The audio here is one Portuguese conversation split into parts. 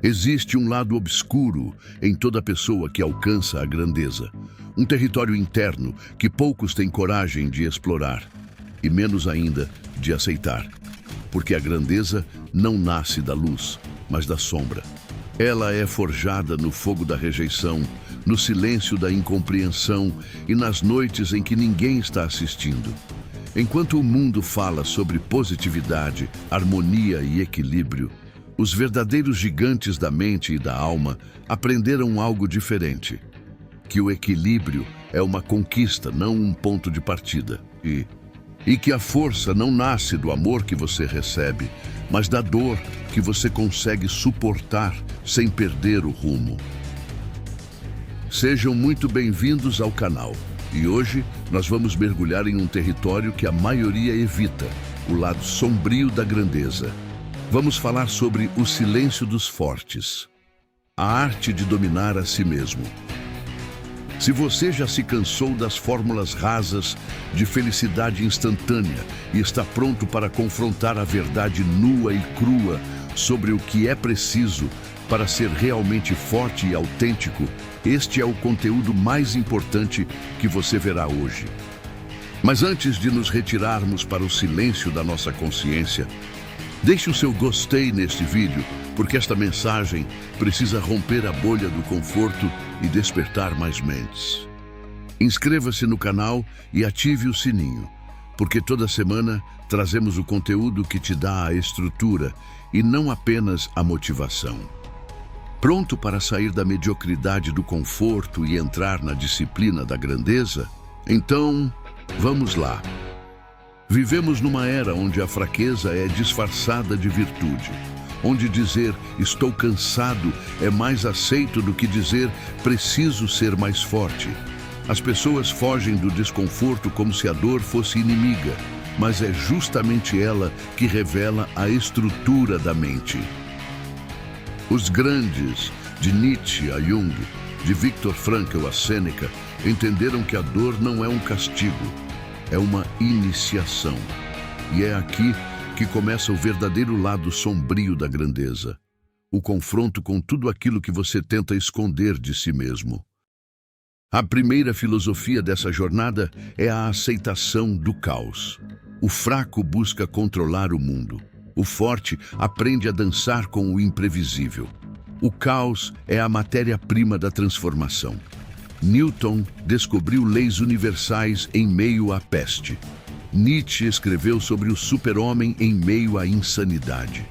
Existe um lado obscuro em toda pessoa que alcança a grandeza. Um território interno que poucos têm coragem de explorar e menos ainda de aceitar. Porque a grandeza não nasce da luz, mas da sombra. Ela é forjada no fogo da rejeição, no silêncio da incompreensão e nas noites em que ninguém está assistindo. Enquanto o mundo fala sobre positividade, harmonia e equilíbrio, os verdadeiros gigantes da mente e da alma aprenderam algo diferente. Que o equilíbrio é uma conquista, não um ponto de partida. E que a força não nasce do amor que você recebe, mas da dor que você consegue suportar sem perder o rumo. Sejam muito bem-vindos ao canal. E hoje nós vamos mergulhar em um território que a maioria evita, o lado sombrio da grandeza. Vamos falar sobre o silêncio dos fortes, a arte de dominar a si mesmo. Se você já se cansou das fórmulas rasas de felicidade instantânea e está pronto para confrontar a verdade nua e crua sobre o que é preciso para ser realmente forte e autêntico, este é o conteúdo mais importante que você verá hoje. Mas antes de nos retirarmos para o silêncio da nossa consciência, deixe o seu gostei neste vídeo, porque esta mensagem precisa romper a bolha do conforto e despertar mais mentes. Inscreva-se no canal e ative o sininho, porque toda semana trazemos o conteúdo que te dá a estrutura e não apenas a motivação. Pronto para sair da mediocridade do conforto e entrar na disciplina da grandeza? Então, vamos lá. Vivemos numa era onde a fraqueza é disfarçada de virtude, onde dizer "estou cansado" é mais aceito do que dizer "preciso ser mais forte". As pessoas fogem do desconforto como se a dor fosse inimiga, mas é justamente ela que revela a estrutura da mente. Os grandes, de Nietzsche a Jung, de Viktor Frankl a Sêneca, entenderam que a dor não é um castigo, é uma iniciação. E é aqui que começa o verdadeiro lado sombrio da grandeza. O confronto com tudo aquilo que você tenta esconder de si mesmo. A primeira filosofia dessa jornada é a aceitação do caos. O fraco busca controlar o mundo. O forte aprende a dançar com o imprevisível. O caos é a matéria-prima da transformação. Newton descobriu leis universais em meio à peste. Nietzsche escreveu sobre o super-homem em meio à insanidade.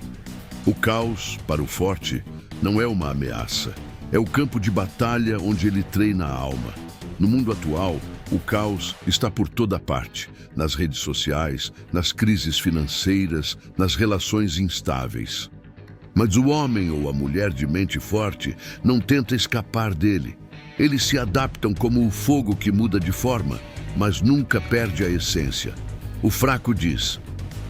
O caos, para o forte, não é uma ameaça. É o campo de batalha onde ele treina a alma. No mundo atual, o caos está por toda parte, nas redes sociais, nas crises financeiras, nas relações instáveis. Mas o homem ou a mulher de mente forte não tenta escapar dele. Eles se adaptam como o fogo que muda de forma, mas nunca perde a essência. O fraco diz: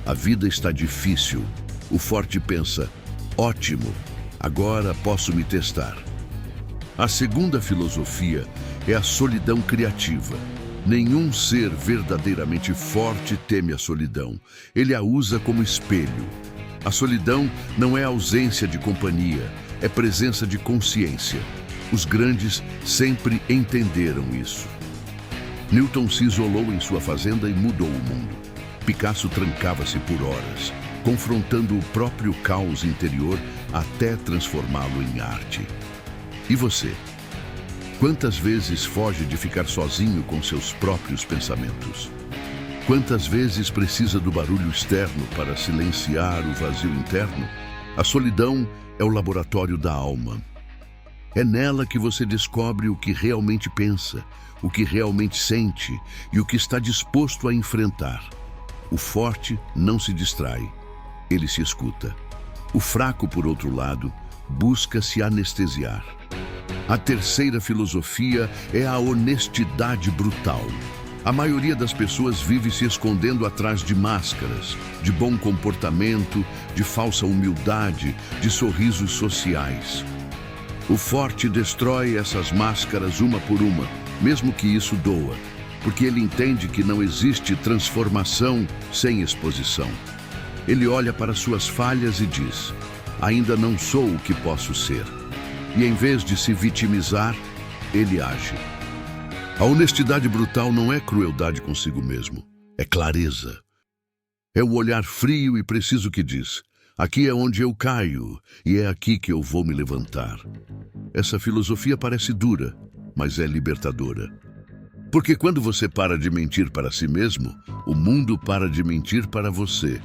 "A vida está difícil." O forte pensa: "Ótimo, agora posso me testar." A segunda filosofia é a solidão criativa. Nenhum ser verdadeiramente forte teme a solidão. Ele a usa como espelho. A solidão não é ausência de companhia, é presença de consciência. Os grandes sempre entenderam isso. Newton se isolou em sua fazenda e mudou o mundo. Picasso trancava-se por horas, confrontando o próprio caos interior até transformá-lo em arte. E você? Quantas vezes foge de ficar sozinho com seus próprios pensamentos? Quantas vezes precisa do barulho externo para silenciar o vazio interno? A solidão é o laboratório da alma. É nela que você descobre o que realmente pensa, o que realmente sente e o que está disposto a enfrentar. O forte não se distrai, ele se escuta. O fraco, por outro lado, busca se anestesiar. A terceira filosofia é a honestidade brutal. A maioria das pessoas vive se escondendo atrás de máscaras, de bom comportamento, de falsa humildade, de sorrisos sociais. O forte destrói essas máscaras uma por uma, mesmo que isso doa, porque ele entende que não existe transformação sem exposição. Ele olha para suas falhas e diz: ainda não sou o que posso ser. E em vez de se vitimizar, ele age. A honestidade brutal não é crueldade consigo mesmo, é clareza. É o olhar frio e preciso que diz: aqui é onde eu caio e é aqui que eu vou me levantar. Essa filosofia parece dura, mas é libertadora. Porque quando você para de mentir para si mesmo, o mundo para de mentir para você.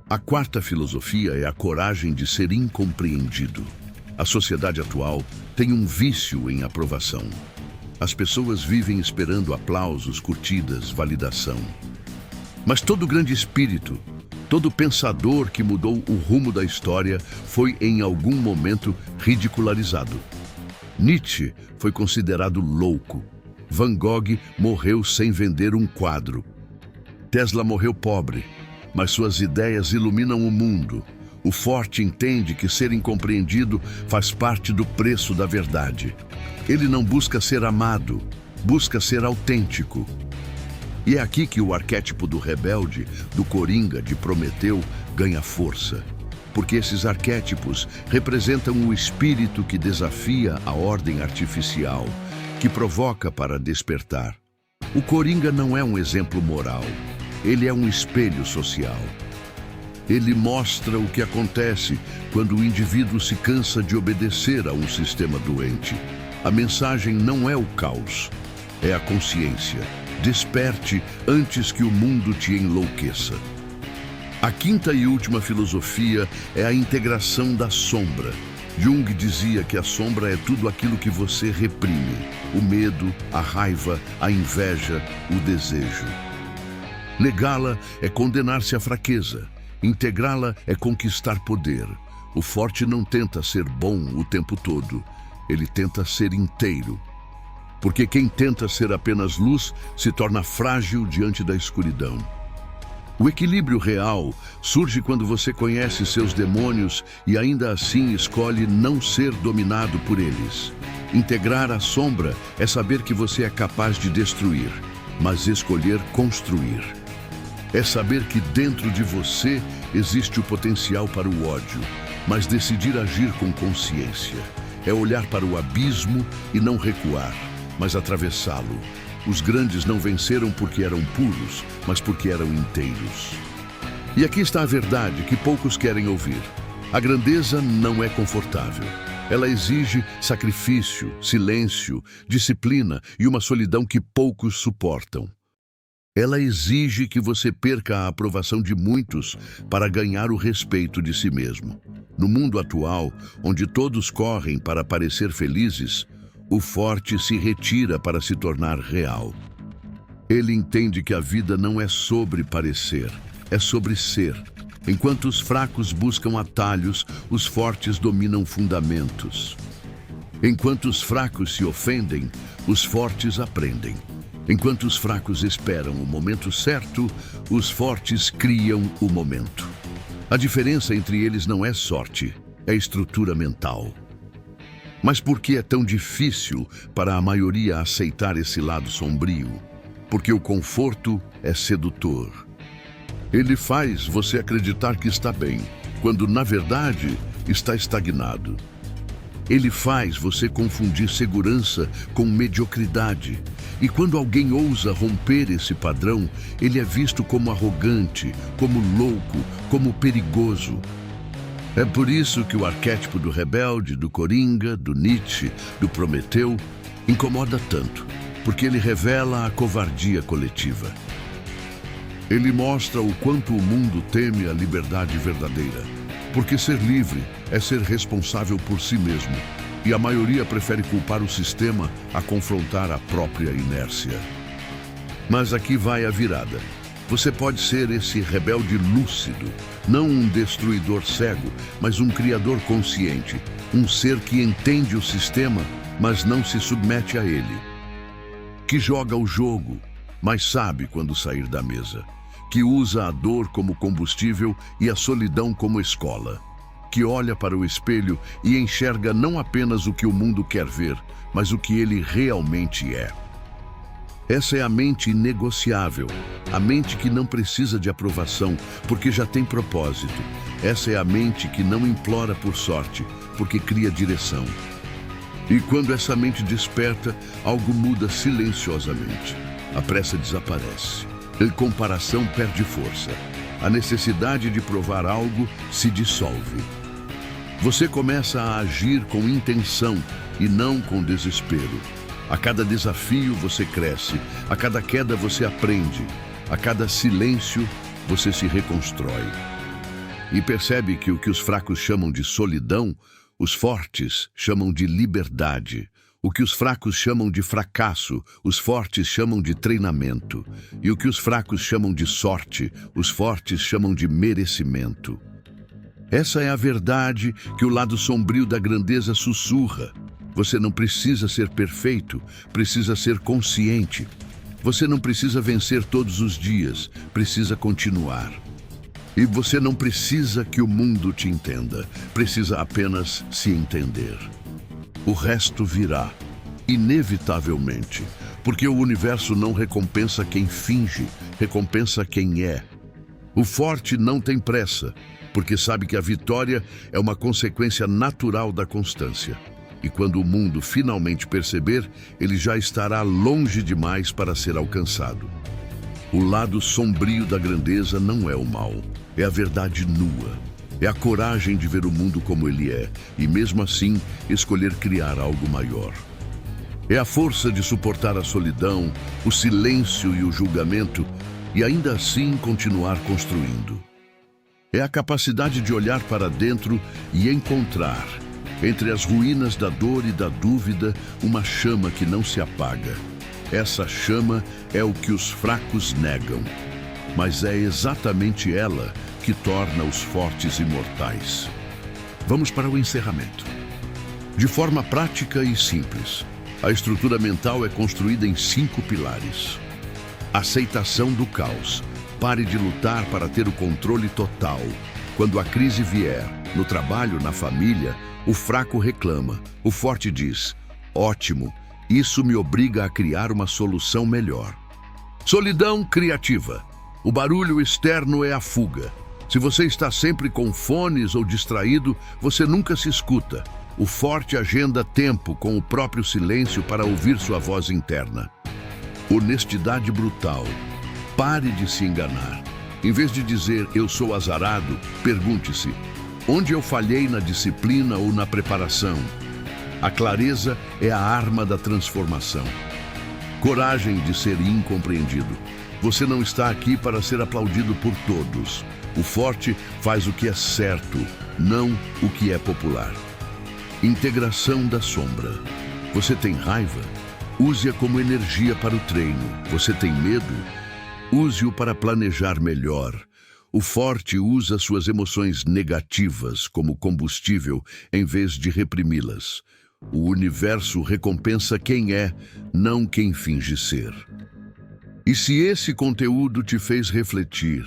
A quarta filosofia é a coragem de ser incompreendido. A sociedade atual tem um vício em aprovação. As pessoas vivem esperando aplausos, curtidas, validação. Mas todo grande espírito, todo pensador que mudou o rumo da história foi em algum momento ridicularizado. Nietzsche foi considerado louco. Van Gogh morreu sem vender um quadro. Tesla morreu pobre, mas suas ideias iluminam o mundo. O forte entende que ser incompreendido faz parte do preço da verdade. Ele não busca ser amado, busca ser autêntico. E é aqui que o arquétipo do rebelde, do coringa, de Prometeu, ganha força. Porque esses arquétipos representam o espírito que desafia a ordem artificial, que provoca para despertar. O coringa não é um exemplo moral, ele é um espelho social. Ele mostra o que acontece quando o indivíduo se cansa de obedecer a um sistema doente. A mensagem não é o caos, é a consciência. Desperte antes que o mundo te enlouqueça. A quinta e última filosofia é a integração da sombra. Jung dizia que a sombra é tudo aquilo que você reprime: o medo, a raiva, a inveja, o desejo. Negá-la é condenar-se à fraqueza. Integrá-la é conquistar poder. O forte não tenta ser bom o tempo todo. Ele tenta ser inteiro. Porque quem tenta ser apenas luz se torna frágil diante da escuridão. O equilíbrio real surge quando você conhece seus demônios e ainda assim escolhe não ser dominado por eles. Integrar a sombra é saber que você é capaz de destruir, mas escolher construir. É saber que dentro de você existe o potencial para o ódio, mas decidir agir com consciência. É olhar para o abismo e não recuar, mas atravessá-lo. Os grandes não venceram porque eram puros, mas porque eram inteiros. E aqui está a verdade que poucos querem ouvir. A grandeza não é confortável. Ela exige sacrifício, silêncio, disciplina e uma solidão que poucos suportam. Ela exige que você perca a aprovação de muitos para ganhar o respeito de si mesmo. No mundo atual, onde todos correm para parecer felizes, o forte se retira para se tornar real. Ele entende que a vida não é sobre parecer, é sobre ser. Enquanto os fracos buscam atalhos, os fortes dominam fundamentos. Enquanto os fracos se ofendem, os fortes aprendem. Enquanto os fracos esperam o momento certo, os fortes criam o momento. A diferença entre eles não é sorte, é estrutura mental. Mas por que é tão difícil para a maioria aceitar esse lado sombrio? Porque o conforto é sedutor. Ele faz você acreditar que está bem, quando na verdade está estagnado. Ele faz você confundir segurança com mediocridade. E quando alguém ousa romper esse padrão, ele é visto como arrogante, como louco, como perigoso. É por isso que o arquétipo do rebelde, do coringa, do Nietzsche, do Prometeu, incomoda tanto, porque ele revela a covardia coletiva. Ele mostra o quanto o mundo teme a liberdade verdadeira, porque ser livre é ser responsável por si mesmo, e a maioria prefere culpar o sistema a confrontar a própria inércia. Mas aqui vai a virada. Você pode ser esse rebelde lúcido, não um destruidor cego, mas um criador consciente, um ser que entende o sistema, mas não se submete a ele. Que joga o jogo, mas sabe quando sair da mesa. Que usa a dor como combustível e a solidão como escola. Que olha para o espelho e enxerga não apenas o que o mundo quer ver, mas o que ele realmente é. Essa é a mente inegociável, a mente que não precisa de aprovação, porque já tem propósito. Essa é a mente que não implora por sorte, porque cria direção. E quando essa mente desperta, algo muda silenciosamente. A pressa desaparece. A comparação perde força. A necessidade de provar algo se dissolve. Você começa a agir com intenção e não com desespero. A cada desafio você cresce, a cada queda você aprende, a cada silêncio você se reconstrói. E percebe que o que os fracos chamam de solidão, os fortes chamam de liberdade. O que os fracos chamam de fracasso, os fortes chamam de treinamento. E o que os fracos chamam de sorte, os fortes chamam de merecimento. Essa é a verdade que o lado sombrio da grandeza sussurra. Você não precisa ser perfeito, precisa ser consciente. Você não precisa vencer todos os dias, precisa continuar. E você não precisa que o mundo te entenda, precisa apenas se entender. O resto virá, inevitavelmente, porque o universo não recompensa quem finge, recompensa quem é. O forte não tem pressa, porque sabe que a vitória é uma consequência natural da constância. E quando o mundo finalmente perceber, ele já estará longe demais para ser alcançado. O lado sombrio da grandeza não é o mal, é a verdade nua. É a coragem de ver o mundo como ele é, e mesmo assim, escolher criar algo maior. É a força de suportar a solidão, o silêncio e o julgamento, e ainda assim continuar construindo. É a capacidade de olhar para dentro e encontrar, entre as ruínas da dor e da dúvida, uma chama que não se apaga. Essa chama é o que os fracos negam, mas é exatamente ela que torna os fortes imortais. Vamos para o encerramento. De forma prática e simples, a estrutura mental é construída em 5 pilares. Aceitação do caos. Pare de lutar para ter o controle total. Quando a crise vier, no trabalho, na família, o fraco reclama, o forte diz: ótimo, isso me obriga a criar uma solução melhor. Solidão criativa. O barulho externo é a fuga. Se você está sempre com fones ou distraído, você nunca se escuta. O forte agenda tempo com o próprio silêncio para ouvir sua voz interna. Honestidade brutal. Pare de se enganar. Em vez de dizer eu sou azarado, pergunte-se: onde eu falhei na disciplina ou na preparação? A clareza é a arma da transformação. Coragem de ser incompreendido. Você não está aqui para ser aplaudido por todos. O forte faz o que é certo, não o que é popular. Integração da sombra. Você tem raiva? Use-a como energia para o treino. Você tem medo? Use-o para planejar melhor. O forte usa suas emoções negativas como combustível em vez de reprimi-las. O universo recompensa quem é, não quem finge ser. E se esse conteúdo te fez refletir,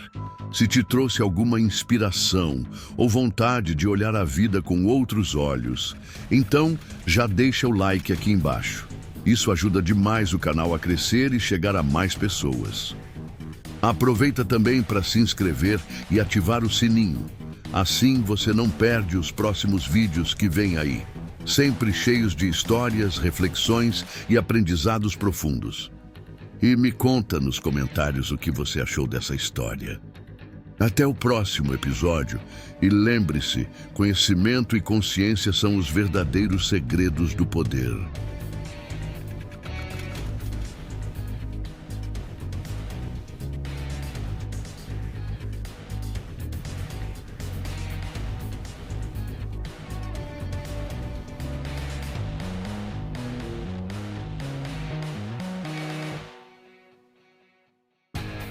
se te trouxe alguma inspiração ou vontade de olhar a vida com outros olhos, então já deixa o like aqui embaixo. Isso ajuda demais o canal a crescer e chegar a mais pessoas. Aproveita também para se inscrever e ativar o sininho. Assim você não perde os próximos vídeos que vêm aí, sempre cheios de histórias, reflexões e aprendizados profundos. E me conta nos comentários o que você achou dessa história. Até o próximo episódio e lembre-se, conhecimento e consciência são os verdadeiros segredos do poder.